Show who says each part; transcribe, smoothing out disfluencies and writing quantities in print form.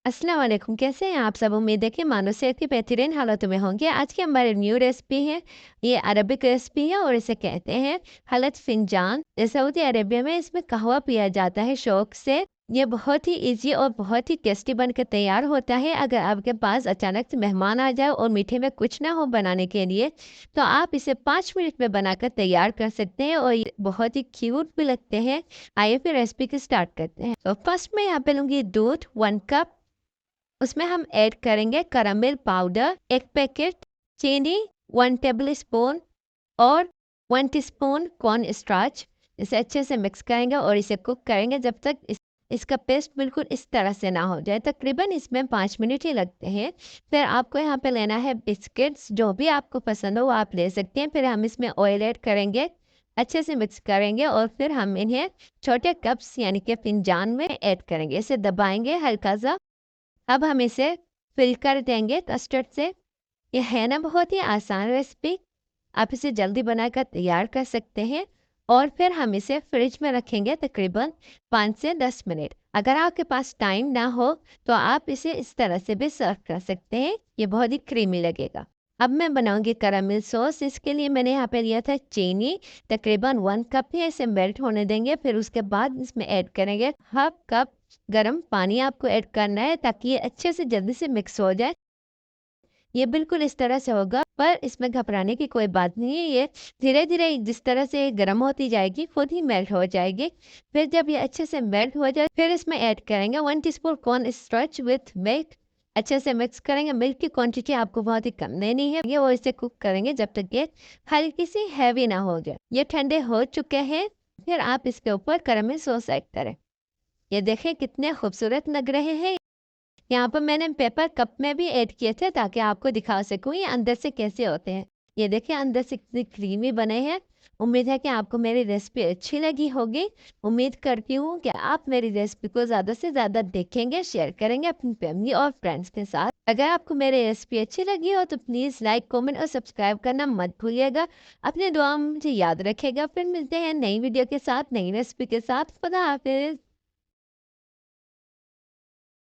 Speaker 1: अस्सलाम वालेकुम, कैसे हैं आप सब? उम्मीद है कि मानो सेहत की बेहतरीन हालतों में होंगे। आज की हमारी न्यू रेसिपी है, ये अरबिक रेसिपी है और इसे कहते हैं हलत फिंजान। सऊदी अरेबिया में इसमें कहवा पिया जाता है शौक से। ये बहुत ही इजी और बहुत ही टेस्टी बनकर तैयार होता है। अगर आपके पास अचानक से मेहमान आ जाए और मीठे में कुछ ना हो बनाने के लिए, तो आप इसे 5 मिनट में बनाकर तैयार कर सकते हैं और ये बहुत ही क्यूट भी लगते हैं। आइए फिर रेसिपी की स्टार्ट करते हैं। तो फर्स्ट में यहाँ पे लूँगी दूध 1 कप। उसमें हम ऐड करेंगे कैरामल पाउडर 1 पैकेट, चीनी 1 टेबल स्पून और 1 टीस्पून कॉर्न स्टार्च। इसे अच्छे से मिक्स करेंगे और इसे कुक करेंगे जब तक इसका पेस्ट बिल्कुल इस तरह से ना हो जाए। तकरीबन इसमें 5 मिनट ही लगते हैं। फिर आपको यहाँ पे लेना है बिस्किट्स, जो भी आपको पसंद हो वो आप ले सकते हैं। फिर हम इसमें ऑयल ऐड करेंगे, अच्छे से मिक्स करेंगे और फिर हम इन्हें छोटे कप्स यानी कि फिंजान में ऐड करेंगे। इसे दबाएंगे हल्का सा। अब हम इसे फिल कर देंगे कस्टर्ड से। ये है ना बहुत ही आसान रेसिपी, आप इसे जल्दी बनाकर तैयार कर सकते हैं। और फिर हम इसे फ्रिज में रखेंगे तकरीबन 5 से 10 मिनट। अगर आपके पास टाइम ना हो तो आप इसे इस तरह से भी सर्व कर सकते हैं, ये बहुत ही क्रीमी लगेगा। अब मैं बनाऊंगी कैरामल सॉस। इसके लिए मैंने यहाँ पे लिया था चीनी, तकरीबन 1 कप है। इसे मेल्ट होने देंगे, फिर उसके बाद इसमें ऐड करेंगे हाफ कप गरम पानी। आपको ऐड करना है ताकि ये अच्छे से जल्दी से मिक्स हो जाए। ये बिल्कुल इस तरह से होगा, पर इसमें घबराने की कोई बात नहीं है। ये धीरे-धीरे जिस तरह से गर्म होती जाएगी, खुद ही मेल्ट हो जाएगी। फिर जब ये अच्छे से मेल्ट हो जाए, फिर इसमें ऐड करेंगे 1 teaspoon corn starch with milk. अच्छे से मिक्स करेंगे। मिल्क की क्वांटिटी आपको बहुत ही कम देनी है। ये वो इसे कुक करेंगे जब तक ये हल्की सी हैवी ना हो जाए। ये ठंडे हो चुके हैं। फिर आप इसके ऊपर कैरामल सॉस ऐड करें। ये देखें कितने खूबसूरत लग रहे हैं। यहाँ पर मैंने पेपर कप में भी ऐड किए थे ताकि आपको दिखा सकूँ ये अंदर से कैसे होते हैं। ये देखिए अंदर से कितने क्रीमी बने हैं। उम्मीद है कि आपको मेरी रेसिपी अच्छी लगी होगी। उम्मीद करती हूँ कि आप मेरी रेसिपी को ज़्यादा से ज़्यादा देखेंगे, शेयर करेंगे अपनी फैमिली और फ्रेंड्स के साथ। अगर आपको मेरी रेसिपी अच्छी लगी हो तो प्लीज़ लाइक, कमेंट और सब्सक्राइब करना मत भूलिएगा। अपने दुआ में मुझे याद रखेगा। फिर मिलते हैं नई वीडियो के साथ, नई रेसिपी के साथ। खुदा हाफिज़।